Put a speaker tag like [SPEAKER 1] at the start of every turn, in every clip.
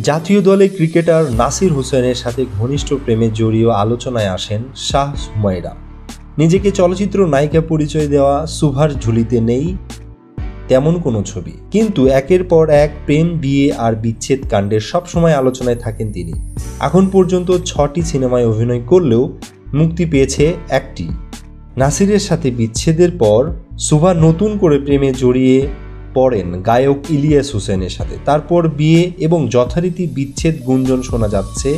[SPEAKER 1] জাতীয় দলে ক্রিকেটার নাসির হোসেনের সাথে ঘনিষ্ঠ প্রেমে জড়িয়ে আলোচনায় আসেন শাহ হুমায়রা। নিজেকে চলচ্চিত্র নায়িকা পরিচয় দেওয়া সুভার ঝুলিতে নেই তেমন কোনো ছবি, কিন্তু একের পর এক প্রেম, বিয়ে আর বিচ্ছেদ কাণ্ডের সবসময় আলোচনায় থাকেন তিনি। এখন পর্যন্ত 6টি সিনেমায় অভিনয় করলেও মুক্তি পেয়েছে একটি। নাসিরের সাথে বিচ্ছেদের পর সুভা নতুন করে প্রেমে জড়িয়ে পড়েন গায়ক ইলিয়াস হোসেনের সাথে। তারপর বিয়ে এবং যথারীতি বিচ্ছেদ গুঞ্জন শোনা যাচ্ছে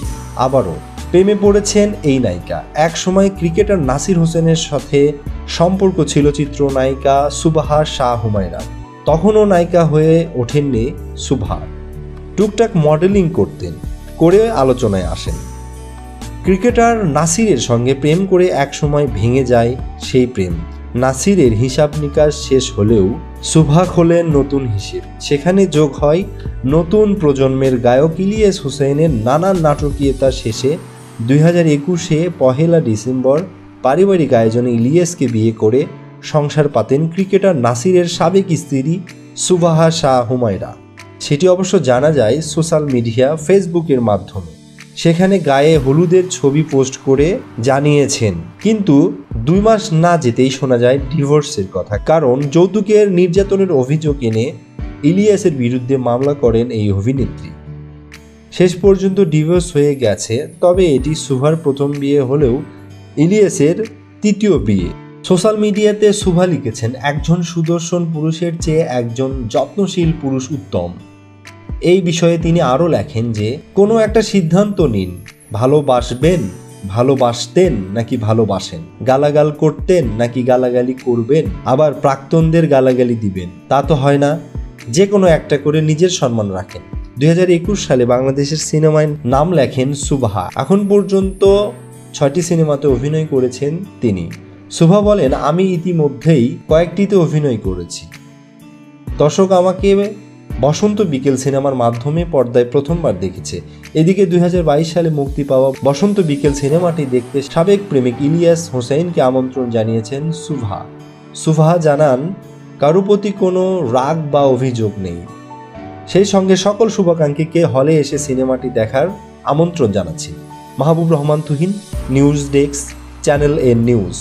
[SPEAKER 1] আবারও। প্রেমে পড়েছেন এই নায়িকা। এক সময় ক্রিকেটার নাসির হোসেনের সাথে সম্পর্ক ছিল চিত্রনায়িকা সুবাহা শাহ হুমায়রা। তখনও নায়িকা হয়ে ওঠেননি সুভা, টুকটাক মডেলিং করতেন, করে আলোচনায় আসেন। ক্রিকেটার নাসিরের সঙ্গে প্রেম করে একসময় ভেঙে যায় সেই প্রেম। নাসিরের হিসাব নিকাশ শেষ হলেও সুভা খোলেন নতুন হিসেব। সেখানে যোগ হয় নতুন প্রজন্মের গায়ক ইলিয়াস হোসেনের নানান নাটকীয়তা শেষে 2021-এ 1 ডিসেম্বর পারিবারিক আয়োজনে ইলিয়াসকে বিয়ে করে সংসার পাতেন ক্রিকেটার নাসিরের সাবেক স্ত্রী সুবাহা শাহ হুমায়রা। সেটি অবশ্য জানা যায় সোশ্যাল মিডিয়া ফেসবুকের মাধ্যমে। সেখানে গায়ে হলুদের ছবি পোস্ট করে জানিয়েছেন, কিন্তু 2 মাস না যেতেই শোনা যায় ডিভোর্সের কথা। কারণ যৌতুকের নির্যাতনের অভিযোগ এনে ইলিয়াসের বিরুদ্ধে মামলা করেন এই অভিনেত্রী। শেষ পর্যন্ত ডিভোর্স হয়ে গেছে। তবে এটি সুভার প্রথম বিয়ে হলেও ইলিয়াসের 3য় বিয়ে। সোশ্যাল মিডিয়াতে সুভা লিখেছেন, একজন সুদর্শন পুরুষের চেয়ে একজন যত্নশীল পুরুষ উত্তম। এই বিষয়ে তিনি আরও লেখেন যে, কোনো একটা সিদ্ধান্ত নিন, ভালোবাসবেন, ভালোবাসতেন নাকি ভালোবাসেন, গালাগাল করতেন নাকি গালাগালি করবেন, আবার প্রাক্তনদের গালাগালি দিবেন, তা তো হয় না। যে কোনো একটা করে নিজের সম্মান রাখেন। 2021 সালে বাংলাদেশের সিনেমায় নাম লেখেন সুভা। এখন পর্যন্ত 6টি সিনেমাতে অভিনয় করেছেন তিনি। সুভা বলেন, আমি ইতিমধ্যেই কয়েকটিতে অভিনয় করেছি। দর্শক আমাকে বসন্ত বিকেল সিনেমার মাধ্যমে পর্দায় প্রথমবার দেখেছে। এদিকে 2022 সালে মুক্তি পাওয়া বসন্ত বিকেল সিনেমাটি দেখতে সাবেক প্রেমিক ইলিয়াস হোসেনকে আমন্ত্রণ জানিয়েছেন সুভা। সুভা জানান, কারো প্রতি কোনো রাগ বা অভিযোগ নেই। সেই সঙ্গে সকল শুভাকাঙ্ক্ষীকে হলে এসে সিনেমাটি দেখার আমন্ত্রণ জানাচ্ছি। Mahbub Rahman Tuhin, news desk, Channel A news.